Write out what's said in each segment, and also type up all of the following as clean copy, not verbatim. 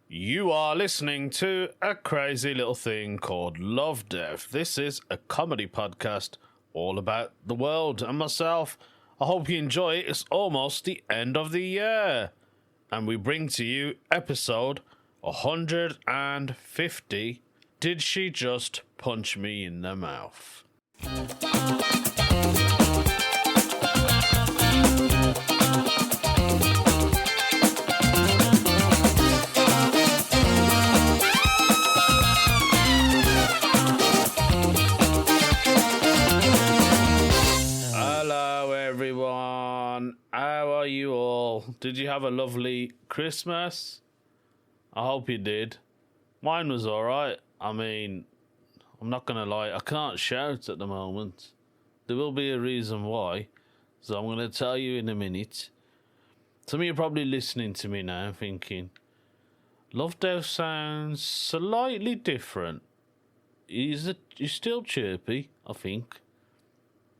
You are listening to a crazy little thing called Lovdev. This is a comedy podcast all about the world and myself. I hope you enjoy it. It's almost the end of the year. And we bring to you episode 150. Did she just punch me in the mouth? Hello everyone, how are you all? Did you have a lovely Christmas? I hope you did. Mine was alright. I mean, I'm not gonna lie, I can't shout at the moment. There will be a reason why, so I'm gonna tell you in a minute. Some of you are probably listening to me now thinking, Lovdev sounds slightly different. He's still chirpy, I think,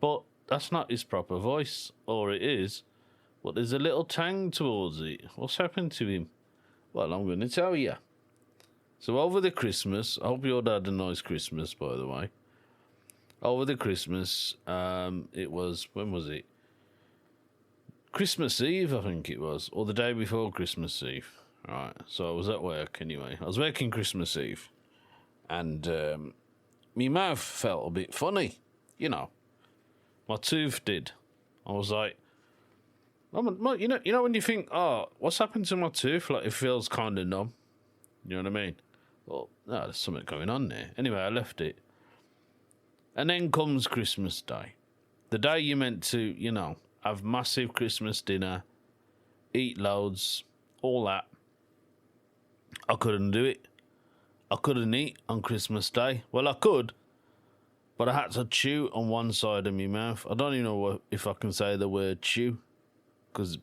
but that's not his proper voice, or it is, but there's a little tang towards it. What's happened to him? Well, I'm going to tell you. So over the Christmas, I hope you all had a nice Christmas, by the way. Over the Christmas, it was, when was it? Christmas Eve, I think it was, or the day before Christmas Eve. Right, so I was at work anyway. I was working Christmas Eve, and my mouth felt a bit funny, you know. My tooth did. I was like, you know when you think, oh, what's happened to my tooth? Like, it feels kind of numb. You know what I mean? Well, no, there's something going on there. Anyway, I left it. And then comes Christmas Day. The day you're meant to, you know, have massive Christmas dinner, eat loads, all that. I couldn't do it. I couldn't eat on Christmas Day. Well, I could, but I had to chew on one side of my mouth. I don't even know if I can say the word chew, because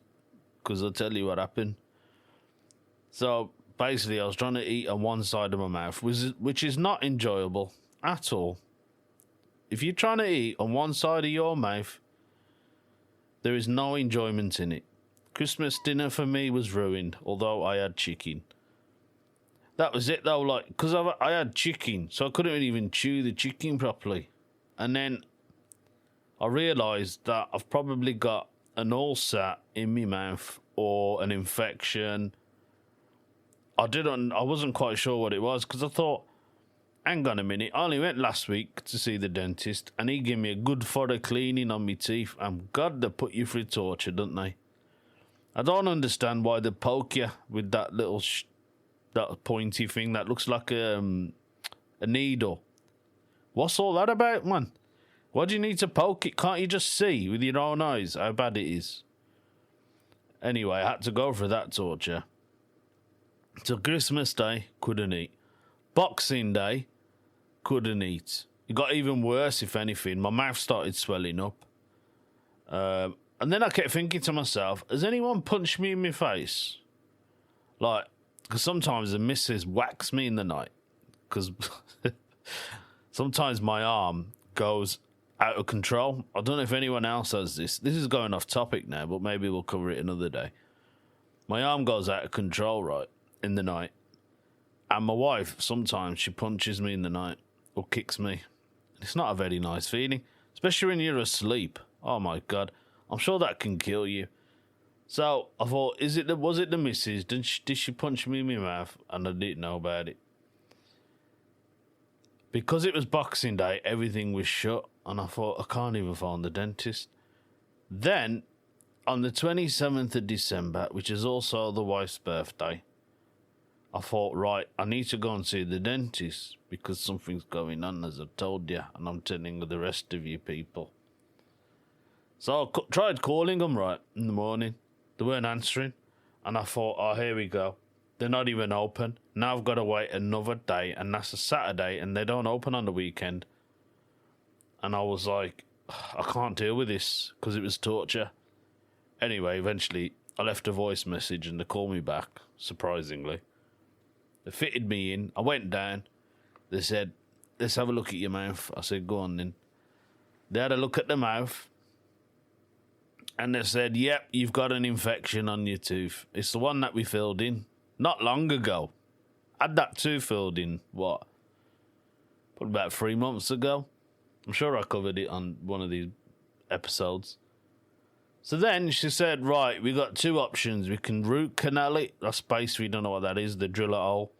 I'll tell you what happened. So basically, I was trying to eat on one side of my mouth, which is not enjoyable at all. If you're trying to eat on one side of your mouth, there is no enjoyment in it. Christmas dinner for me was ruined, although I had chicken. That was it though, like, because I had chicken, so I couldn't even chew the chicken properly. And then I realised that I've probably got an ulcer in my mouth or an infection. I wasn't quite sure what it was, because I thought, hang on a minute, I only went last week to see the dentist, and he gave me a good thorough cleaning on my teeth, and God, they put you through torture, don't they? I don't understand why they poke you with that little that pointy thing that looks like a needle. What's all that about, man? Why do you need to poke it? Can't you just see with your own eyes how bad it is? Anyway, I had to go for that torture. So Christmas Day, couldn't eat. Boxing Day, couldn't eat. It got even worse, if anything. My mouth started swelling up. And then I kept thinking to myself, has anyone punched me in my face? Like, because sometimes the missus whacks me in the night. Because sometimes my arm goes out of control. I don't know if anyone else has this. This is going off topic now, but maybe we'll cover it another day. My arm goes out of control, right, in the night. And my wife, sometimes she punches me in the night or kicks me. It's not a very nice feeling, especially when you're asleep. Oh my God. I'm sure that can kill you. So I thought, was it the missus? Did she punch me in my mouth? And I didn't know about it. Because it was Boxing Day, everything was shut. And I thought, I can't even phone the dentist. Then, on the 27th of December, which is also the wife's birthday, I thought, right, I need to go and see the dentist because something's going on, as I've told you, and I'm telling the rest of you people. So I tried calling them, right, in the morning. They weren't answering. And I thought, oh, here we go. They're not even open. Now I've got to wait another day, and that's a Saturday, and they don't open on the weekend. And I was like, I can't deal with this, because it was torture. Anyway, eventually, I left a voice message, and they called me back, surprisingly. They fitted me in. I went down. They said, let's have a look at your mouth. I said, go on then. They had a look at the mouth. And they said, yep, you've got an infection on your tooth. It's the one that we filled in not long ago. Had that tooth filled in, what? Probably about 3 months ago. I'm sure I covered it on one of these episodes. So then she said, right, we got two options. We can root canal it. That's basically, don't know what that is. They drill a hole.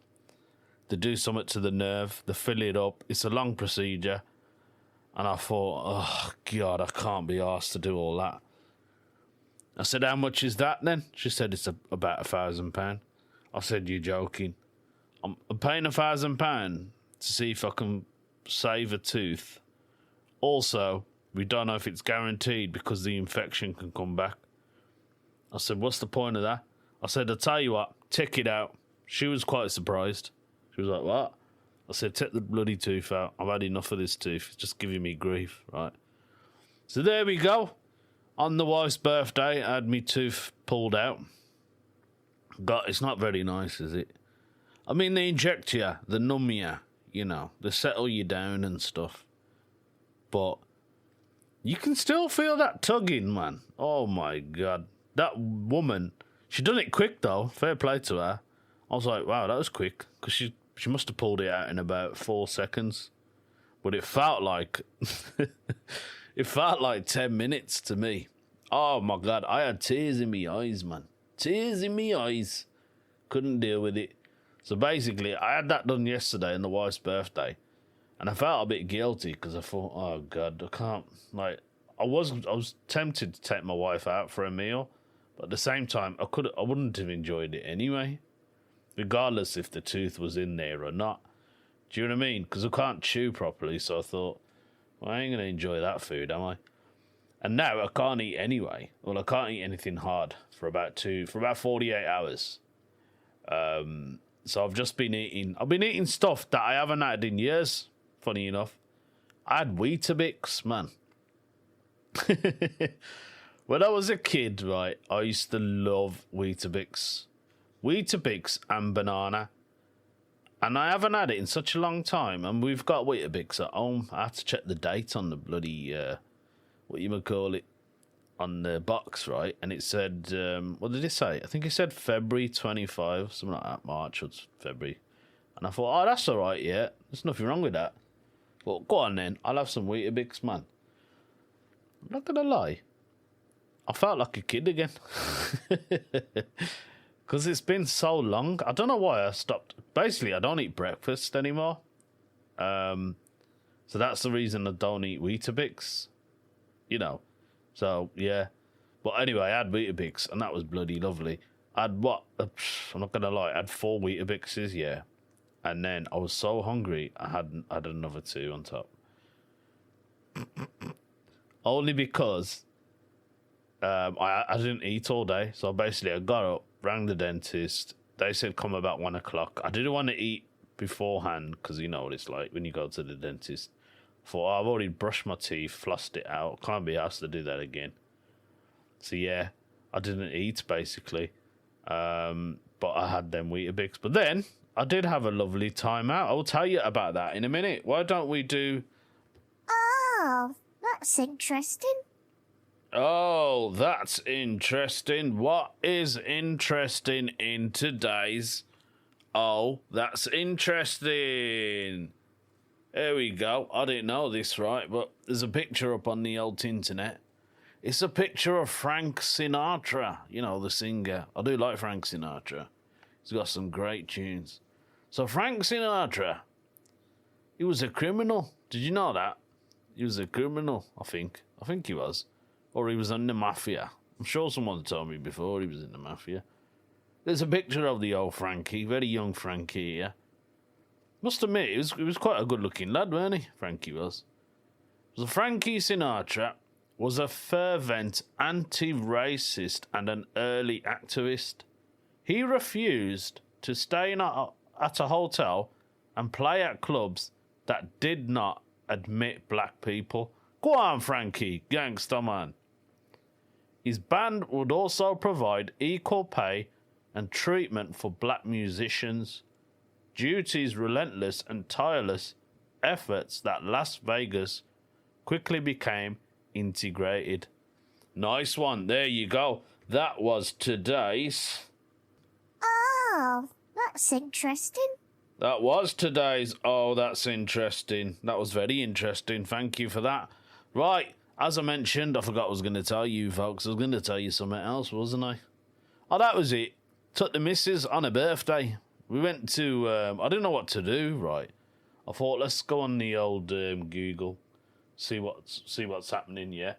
They do something to the nerve. They fill it up. It's a long procedure. And I thought, oh, God, I can't be asked to do all that. I said, how much is that then? She said, it's about £1,000. I said, you're joking. I'm paying £1,000 to see if I can save a tooth. Also, we don't know if it's guaranteed because the infection can come back. I said, what's the point of that? I said, I'll tell you what, take it out. She was quite surprised. She was like, what? I said, take the bloody tooth out. I've had enough of this tooth. It's just giving me grief, right? So there we go. On the wife's birthday, I had my tooth pulled out. God, it's not very nice, is it? I mean, they inject you, they numb you, you know, they settle you down and stuff. But you can still feel that tugging, man. Oh, my God. That woman, she done it quick, though. Fair play to her. I was like, wow, that was quick. Because she must have pulled it out in about 4 seconds. But it felt like... it felt like 10 minutes to me. Oh, my God. I had tears in my eyes, man. Tears in my eyes. Couldn't deal with it. So basically, I had that done yesterday on the wife's birthday. And I felt a bit guilty because I thought, oh, God, I can't... Like, I was tempted to take my wife out for a meal. But at the same time, I wouldn't have enjoyed it anyway. Regardless if the tooth was in there or not. Do you know what I mean? Because I can't chew properly, so I thought, well, I ain't going to enjoy that food, am I? And now I can't eat anyway. Well, I can't eat anything hard for about 48 hours. So I've just been eating stuff that I haven't had in years, funny enough. I had Weetabix, man. When I was a kid, right, I used to love Weetabix. Weetabix and banana. And I haven't had it in such a long time. And we've got Weetabix at home. I had to check the date on the bloody, on the box, right? And it said, what did it say? I think it said February 25, something like that, March or February. And I thought, oh, that's all right, yeah. There's nothing wrong with that. But go on then, I'll have some Weetabix, man. I'm not going to lie. I felt like a kid again. Because it's been so long. I don't know why I stopped. Basically, I don't eat breakfast anymore. So that's the reason I don't eat Weetabix. You know. So, yeah. But anyway, I had Weetabix, and that was bloody lovely. I had what? I'm not going to lie. I had 4 Weetabixes, yeah. And then I was so hungry, I had another 2 on top. Only because I didn't eat all day. So basically, I got up, rang the dentist. They said come about 1 o'clock. I didn't want to eat beforehand because you know what it's like when you go to the dentist. I thought, oh, I've already brushed my teeth, flossed it out. Can't be asked to do that again. So yeah, I didn't eat basically. But I had them Weetabix. But then I did have a lovely time out. I'll tell you about that in a minute. Why don't we do... Oh, that's interesting. Oh, that's interesting. What is interesting in today's... Oh, that's interesting. There we go. I didn't know this, right? But there's a picture up on the old internet. It's a picture of Frank Sinatra. You know, the singer. I do like Frank Sinatra. He's got some great tunes. So Frank Sinatra, he was a criminal. Did you know that? He was a criminal, I think. I think he was. Or he was in the mafia. I'm sure someone told me before he was in the mafia. There's a picture of the old Frankie, very young Frankie here. Must admit, he was quite a good-looking lad, weren't he? Frankie was. So Frankie Sinatra was a fervent anti-racist and an early activist. He refused to stay at a hotel and play at clubs that did not admit black people. Go on, Frankie, gangster man. His band would also provide equal pay and treatment for black musicians due to his relentless and tireless efforts that Las Vegas quickly became integrated. Nice one. There you go. That was today's... Oh, that's interesting. That was today's. Oh, that's interesting. That was very interesting. Thank you for that. Right, as I mentioned, I forgot what I was going to tell you, folks. I was going to tell you something else, wasn't I? Oh, that was it. Took the missus on her birthday. We went to, I didn't know what to do, right? I thought, let's go on the old Google, see what's happening, yeah?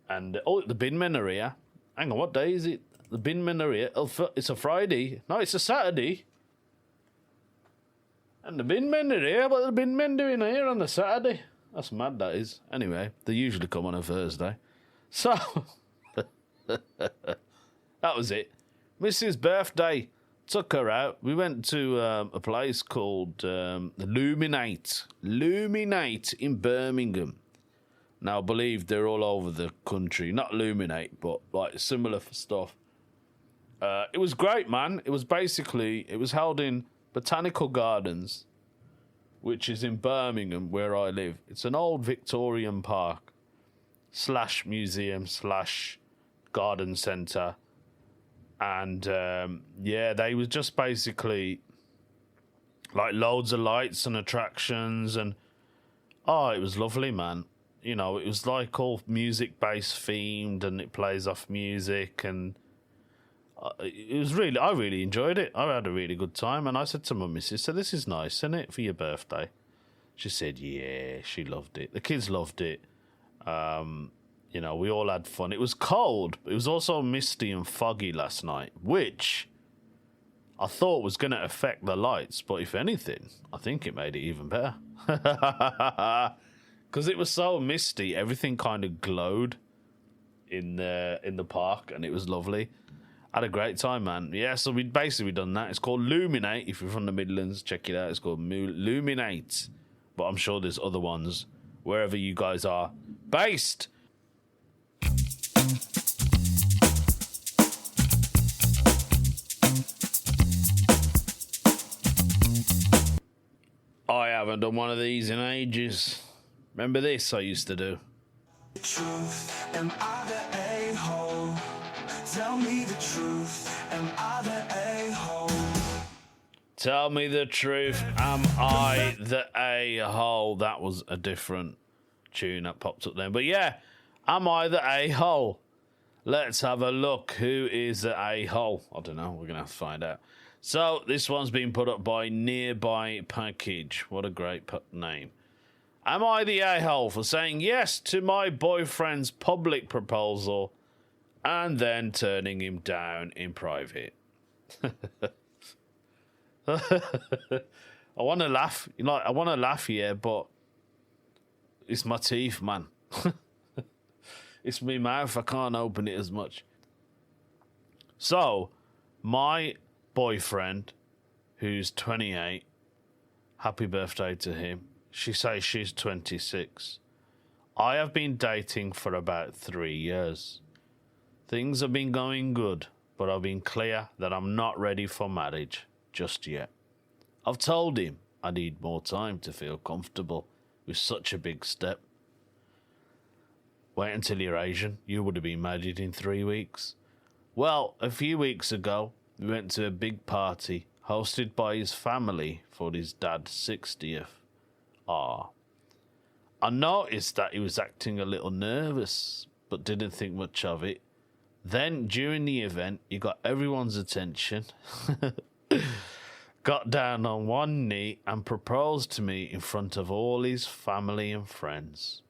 And, oh, the bin men are here. Hang on, what day is it? The bin men are here. It's a Friday. No, it's a Saturday. And the bin men are here. What are the bin men doing here on a Saturday? That's mad, that is. Anyway, they usually come on a Thursday. So, that was it. Mrs. Birthday took her out. We went to a place called Luminate in Birmingham. Now, I believe they're all over the country. Not Luminate, but like similar stuff. It was great, man. It was held in Botanical Gardens, which is in Birmingham, where I live. It's an old Victorian park / museum / garden centre. And, yeah, they was just basically like loads of lights and attractions. And, oh, it was lovely, man. You know, it was like all music-based themed, and it plays off music. And it was really, I really enjoyed it. I had a really good time. And I said to my missus, so this is nice, isn't it, for your birthday? She said, yeah, she loved it. The kids loved it. You know, we all had fun. It was cold, but it was also misty and foggy last night, which I thought was going to affect the lights. But if anything, I think it made it even better. Because it was so misty, everything kind of glowed in the park, and it was lovely. Had a great time, man. Yeah, so we'd basically done that. It's called Luminate. If you're from the Midlands, check it out. It's called Luminate. But I'm sure there's other ones wherever you guys are based. I haven't done one of these in ages. Remember this I used to do? Truth, am I the a-hole? Tell me the truth, am I the a-hole? Tell me the truth, am I the a-hole? That was a different tune that popped up then. But yeah, am I the a-hole? Let's have a look. Who is the a-hole? I don't know. We're going to have to find out. So this one's been put up by Nearby Package. What a great name. Am I the a-hole for saying yes to my boyfriend's public proposal and then turning him down in private? I want to laugh. You know, I want to laugh here, but it's my teeth, man. It's my mouth. I can't open it as much. So, my boyfriend, who's 28, happy birthday to him. She says she's 26. I have been dating for about 3 years. Things have been going good, but I've been clear that I'm not ready for marriage just yet. I've told him I need more time to feel comfortable with such a big step. Wait until you're Asian. You would have been married in 3 weeks. Well, a few weeks ago, we went to a big party hosted by his family for his dad's 60th. I noticed that he was acting a little nervous, but didn't think much of it. Then, during the event, he got everyone's attention, got down on one knee and proposed to me in front of all his family and friends.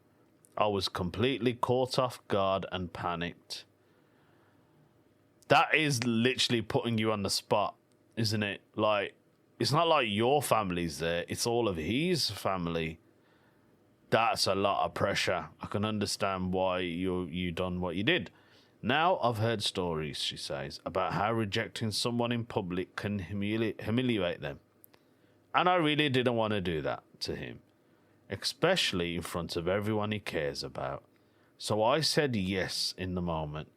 I was completely caught off guard and panicked. That is literally putting you on the spot, isn't it? Like, it's not like your family's there, it's all of his family. That's a lot of pressure. I can understand why you done what you did. Now I've heard stories, she says, about how rejecting someone in public can humiliate them. And I really didn't want to do that to him, especially in front of everyone he cares about. So I said yes in the moment.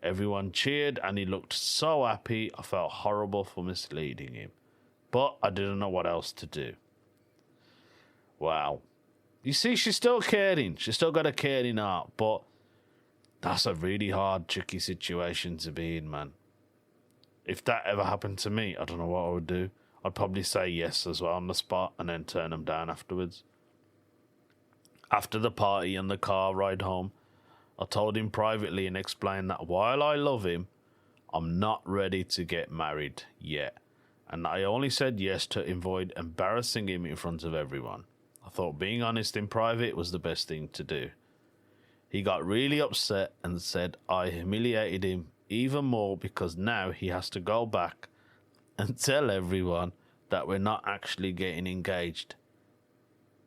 Everyone cheered and he looked so happy. I felt horrible for misleading him, but I didn't know what else to do. Wow. You see, she's still caring. She's still got a caring heart, but that's a really hard, tricky situation to be in, man. If that ever happened to me, I don't know what I would do. I'd probably say yes as well on the spot and then turn them down afterwards. After the party and the car ride home, I told him privately and explained that while I love him, I'm not ready to get married yet, and I only said yes to avoid embarrassing him in front of everyone. I thought being honest in private was the best thing to do. He got really upset and said I humiliated him even more because now he has to go back and tell everyone that we're not actually getting engaged.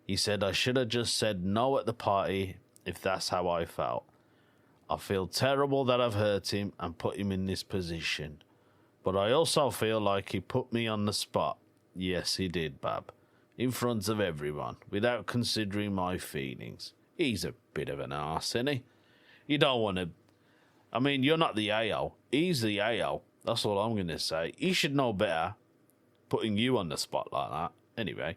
He said I should have just said no at the party if that's how I felt. I feel terrible that I've hurt him and put him in this position, but I also feel like he put me on the spot. Yes, he did, Bab. In front of everyone, without considering my feelings. He's a bit of an arse, isn't he? You don't want to... I mean, you're not the AO. He's the AO. That's all I'm going to say. He should know better, putting you on the spot like that. Anyway,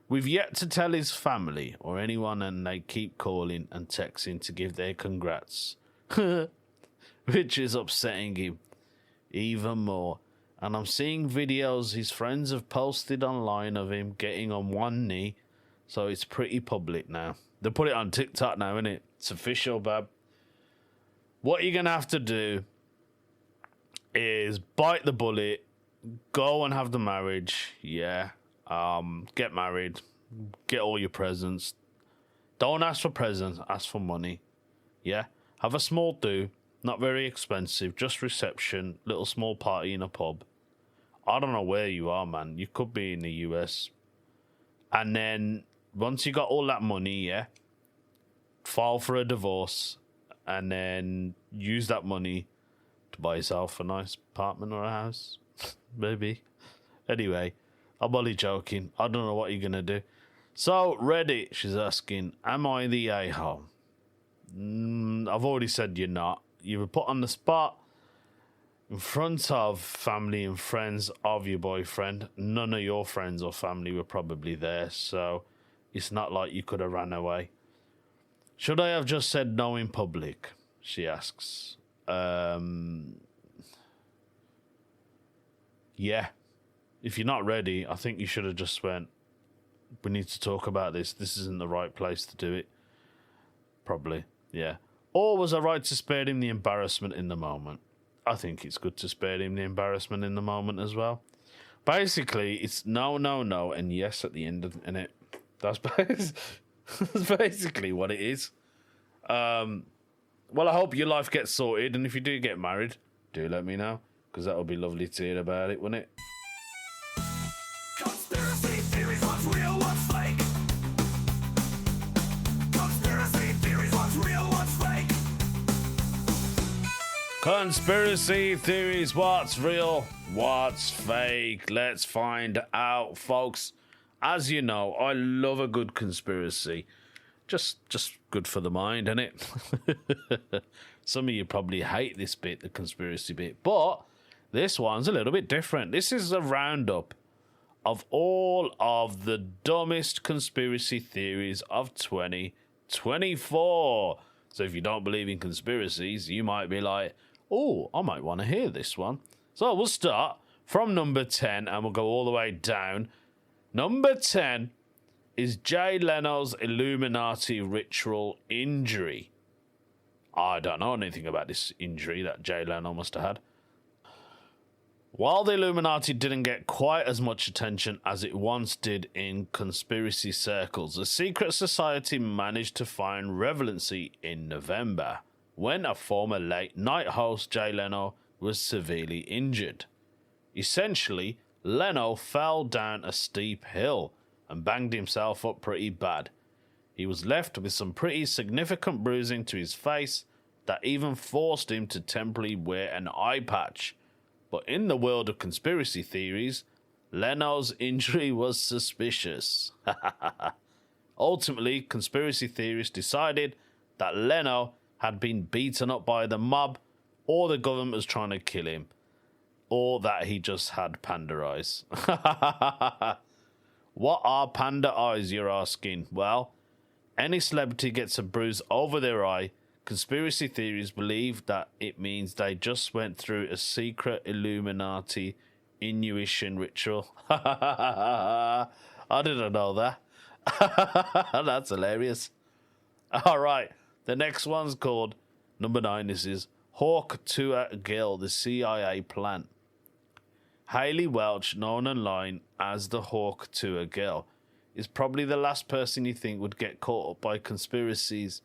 we've yet to tell his family or anyone, and they keep calling and texting to give their congrats. Which is upsetting him even more. And I'm seeing videos his friends have posted online of him getting on one knee, so it's pretty public now. They put it on TikTok now, innit? It's official, Bab. What you're going to have to do is bite the bullet, go and have the marriage, yeah. Get married, get all your presents. Don't ask for presents, ask for money, yeah. Have a small do, not very expensive, just reception, little small party in a pub. I don't know where you are, man. You could be in the US. And then, once you got all that money, yeah, file for a divorce, and then use that money to buy yourself a nice apartment or a house. Maybe. Anyway, I'm only joking. I don't know what you're going to do. So, Reddit, she's asking, am I the a-hole? I've already said you're not. You were put on the spot in front of family and friends of your boyfriend. None of your friends or family were probably there, so it's not like you could have ran away. Should I have just said no in public? She asks. Yeah. If you're not ready, I think you should have just went, we need to talk about this. This isn't the right place to do it. Probably, yeah. Or was I right to spare him the embarrassment in the moment? I think it's good to spare him the embarrassment in the moment as well. Basically, it's no, no, no, and yes at the end of it. That's basically what it is. Well, I hope your life gets sorted, and if you do get married, do let me know, because that would be lovely to hear about it, wouldn't it? Conspiracy theories, what's real, what's fake? Conspiracy theories, what's real, what's fake? Conspiracy theories, what's real, what's fake? Let's find out, folks. As you know, I love a good conspiracy. Just good for the mind, isn't it? Some of you probably hate this bit, the conspiracy bit, but this one's a little bit different. This is a roundup of all of the dumbest conspiracy theories of 2024. So if you don't believe in conspiracies, you might be like, oh, I might want to hear this one. So we'll start from number 10 and we'll go all the way down. Number 10 is Jay Leno's Illuminati ritual injury. I don't know anything about this injury that Jay Leno must have had. While the Illuminati didn't get quite as much attention as it once did in conspiracy circles, the secret society managed to find relevancy in November, when a former late-night host, Jay Leno, was severely injured. Essentially, Leno fell down a steep hill and banged himself up pretty bad. He was left with some pretty significant bruising to his face that even forced him to temporarily wear an eye patch. But in the world of conspiracy theories, Leno's injury was suspicious. Ultimately, conspiracy theorists decided that Leno had been beaten up by the mob, or the government was trying to kill him, or that he just had panda eyes. What are panda eyes, you're asking? Well, any celebrity gets a bruise over their eye. Conspiracy theories believe that it means they just went through a secret Illuminati Inuition ritual. I didn't know that. That's hilarious. All right. The next one's called number 9. This is Hawk to a Girl, the CIA plan. Haley Welch, known online as the Hawk to a Girl, is probably the last person you think would get caught up by conspiracies.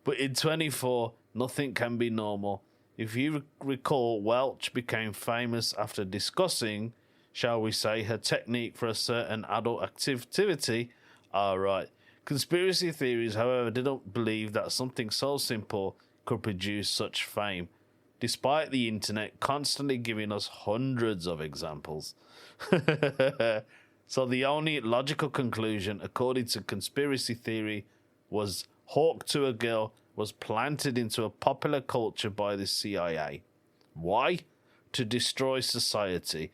But in 24, nothing can be normal. If you recall, Welch became famous after discussing, shall we say, her technique for a certain adult activity. All right. Conspiracy theories, however, didn't believe that something so simple could produce such fame, despite the internet constantly giving us hundreds of examples. So the only logical conclusion, according to conspiracy theory, was Hawk to a Girl was planted into a popular culture by the CIA. Why? To destroy society.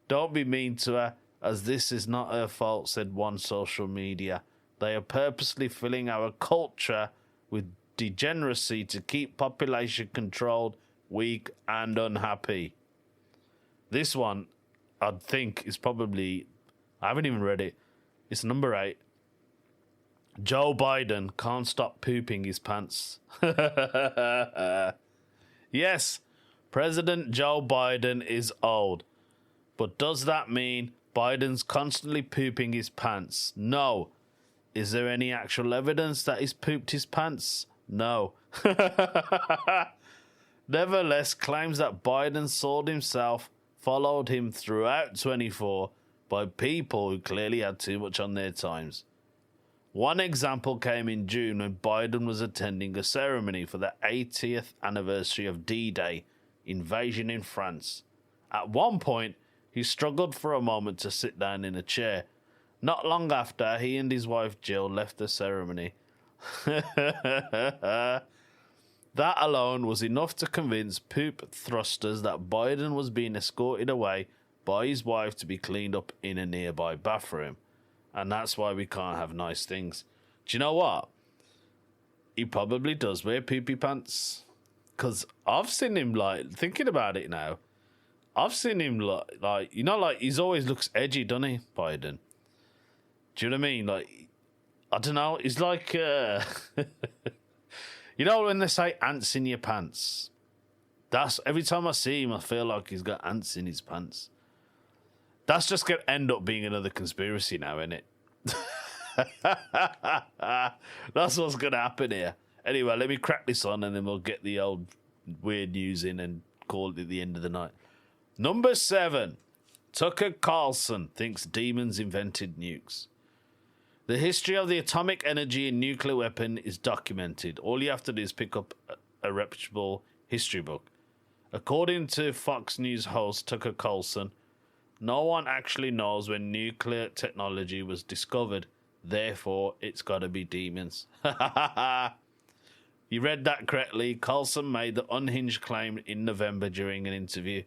Don't be mean to her, as this is not her fault, said one social media. They are purposely filling our culture with degeneracy to keep population controlled, weak, and unhappy. This one, I think, is probably... I haven't even read it. It's number 8. Joe Biden can't stop pooping his pants. Yes, President Joe Biden is old. But does that mean Biden's constantly pooping his pants? No. Is there any actual evidence that he's pooped his pants? No. Nevertheless, claims that Biden sold himself followed him throughout 24 by people who clearly had too much on their times. One example came in June when Biden was attending a ceremony for the 80th anniversary of D-Day, invasion in France. At one point, he struggled for a moment to sit down in a chair. Not long after, he and his wife Jill left the ceremony. That alone was enough to convince poop thrusters that Biden was being escorted away by his wife to be cleaned up in a nearby bathroom. And that's why we can't have nice things. Do you know what? He probably does wear poopy pants. Because I've seen him, like, thinking about it now, I've seen him, like, you know, like, he's always looks edgy, doesn't he, Biden? Do you know what I mean? Like, I don't know, he's like, you know when they say ants in your pants? That's, every time I see him, I feel like he's got ants in his pants. That's just going to end up being another conspiracy now, isn't it? That's what's going to happen here. Anyway, let me crack this on and then we'll get the old weird news in and call it the end of the night. Number 7. Tucker Carlson thinks demons invented nukes. The history of the atomic energy and nuclear weapon is documented. All you have to do is pick up a reputable history book. According to Fox News host Tucker Carlson, no one actually knows when nuclear technology was discovered. Therefore, it's got to be demons. You read that correctly. Carlson made the unhinged claim in November during an interview.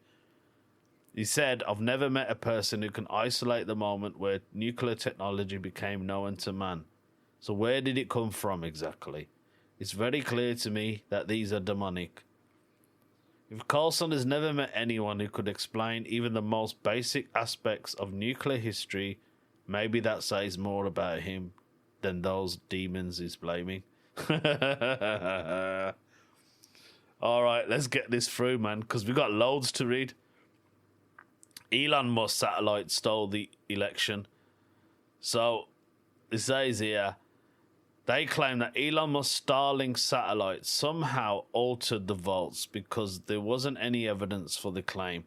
He said, I've never met a person who can isolate the moment where nuclear technology became known to man. So where did it come from exactly? It's very clear to me that these are demonic. If Carlson has never met anyone who could explain even the most basic aspects of nuclear history, maybe that says more about him than those demons he's blaming. All right, let's get this through, man, because we've got loads to read. Elon Musk satellite stole the election. So, it says here, they claim that Elon Musk's Starlink satellite somehow altered the votes because there wasn't any evidence for the claim.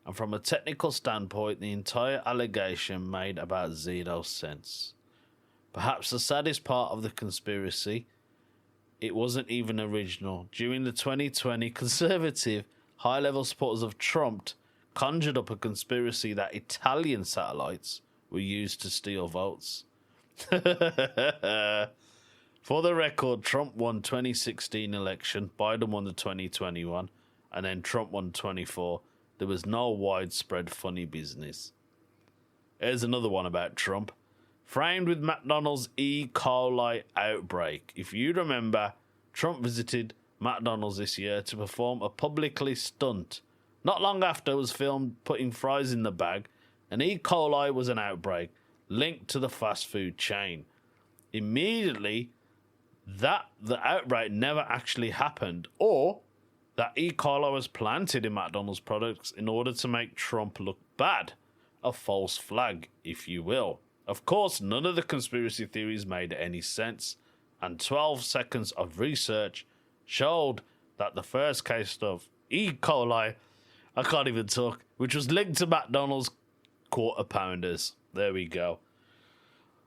And from a technical standpoint, the entire allegation made about 0 sense. Perhaps the saddest part of the conspiracy, it wasn't even original. During the 2020, conservative, high-level supporters of Trump conjured up a conspiracy that Italian satellites were used to steal votes. For the record, Trump won 2016 election, Biden won the 2021, and then Trump won 24. There was no widespread funny business. Here's another one about Trump. Framed with McDonald's E. coli outbreak. If you remember, Trump visited McDonald's this year to perform a publicly stunt Not long after was filmed putting fries in the bag, and E. coli was an outbreak linked to the fast food chain. Immediately, that the outbreak never actually happened, or that E. coli was planted in McDonald's products in order to make Trump look bad. A false flag, if you will. Of course, none of the conspiracy theories made any sense, and 12 seconds of research showed that the first case of E. coli, I can't even talk, which was linked to McDonald's quarter pounders. There we go.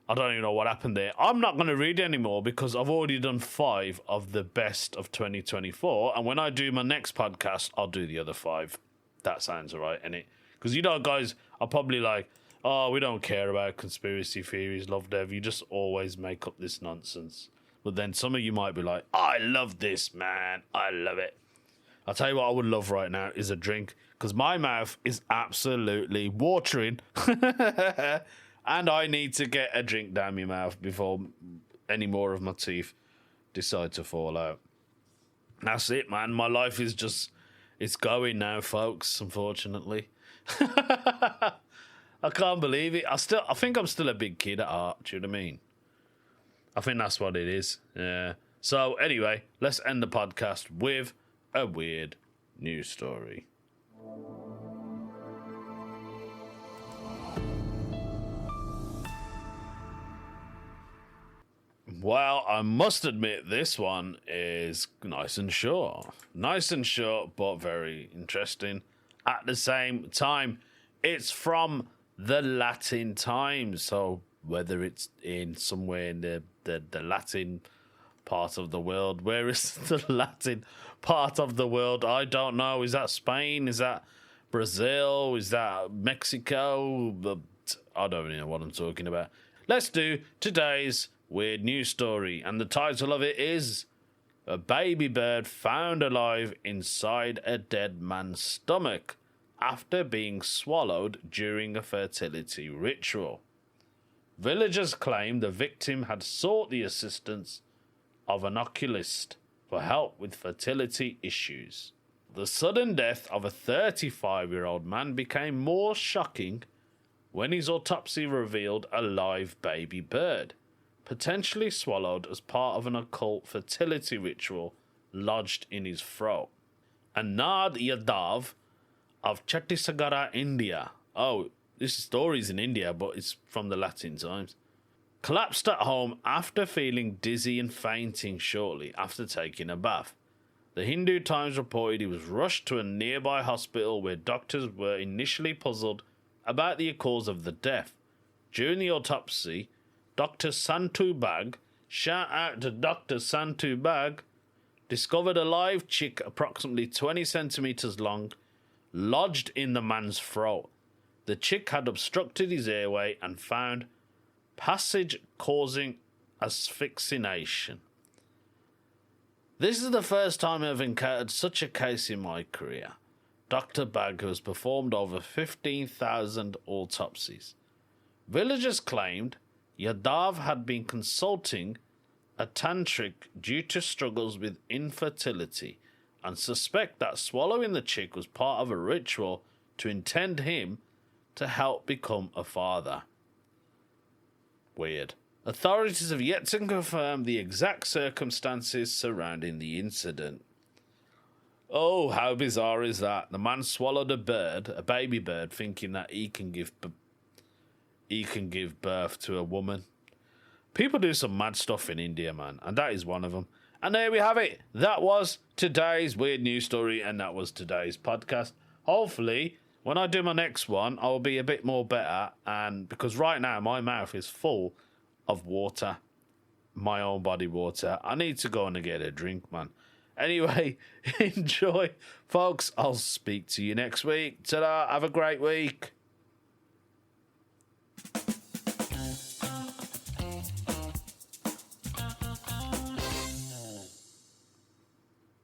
I don't even know what happened there. I'm not going to read anymore because I've already done 5 of the best of 2024. And when I do my next podcast, I'll do the other 5. That sounds all right, innit? Because, you know, guys are probably like, oh, we don't care about conspiracy theories, Lovdev. You just always make up this nonsense. But then some of you might be like, I love this, man. I love it. I'll tell you what I would love right now is a drink. Because my mouth is absolutely watering. And I need to get a drink down my mouth before any more of my teeth decide to fall out. That's it, man. My life is just, it's going now, folks, unfortunately. I can't believe it. I think I'm still a big kid at heart. Do you know what I mean? I think that's what it is. Yeah. So anyway, let's end the podcast with a weird news story. Well, I must admit this one is nice and short. Nice and short, but very interesting. At the same time, it's from the Latin Times. So whether it's in somewhere in the Latin part of the world, where is the Latin part of the world? I don't know. Is that Spain? Is that Brazil? Is that Mexico? But I don't even know what I'm talking about. Let's do today's weird news story, and the title of it is A Baby Bird Found Alive Inside a Dead Man's Stomach After Being Swallowed During a Fertility Ritual. Villagers claim the victim had sought the assistance of an oculist for help with fertility issues. The sudden death of a 35-year-old man became more shocking when his autopsy revealed a live baby bird, potentially swallowed as part of an occult fertility ritual lodged in his throat. Anand Yadav of Chhattisgarh, India. Oh, this story's in India, but it's from the Latin Times. Collapsed at home after feeling dizzy and fainting shortly after taking a bath. The Hindu Times reported he was rushed to a nearby hospital where doctors were initially puzzled about the cause of the death. During the autopsy, Dr. Santu Bag, shout out to Dr. Santu Bag, discovered a live chick approximately 20 centimeters long, lodged in the man's throat. The chick had obstructed his airway and found passage causing asphyxiation. This is the first time I've encountered such a case in my career. Dr. Bag has performed over 15,000 autopsies. Villagers claimed Yadav had been consulting a tantric due to struggles with infertility and suspect that swallowing the chick was part of a ritual to intend him to help become a father. Weird. Authorities have yet to confirm the exact circumstances surrounding the incident. Oh, how bizarre is that? The man swallowed a bird, a baby bird, thinking that he can give birth to a woman. People do some mad stuff in India, man, and that is one of them. And there we have it. That was today's weird news story, and that was today's podcast. Hopefully, when I do my next one, I'll be a bit more better, and because right now my mouth is full of water, my own body water. I need to go and get a drink, man. Anyway, enjoy, folks. I'll speak to you next week. Ta-da, have a great week.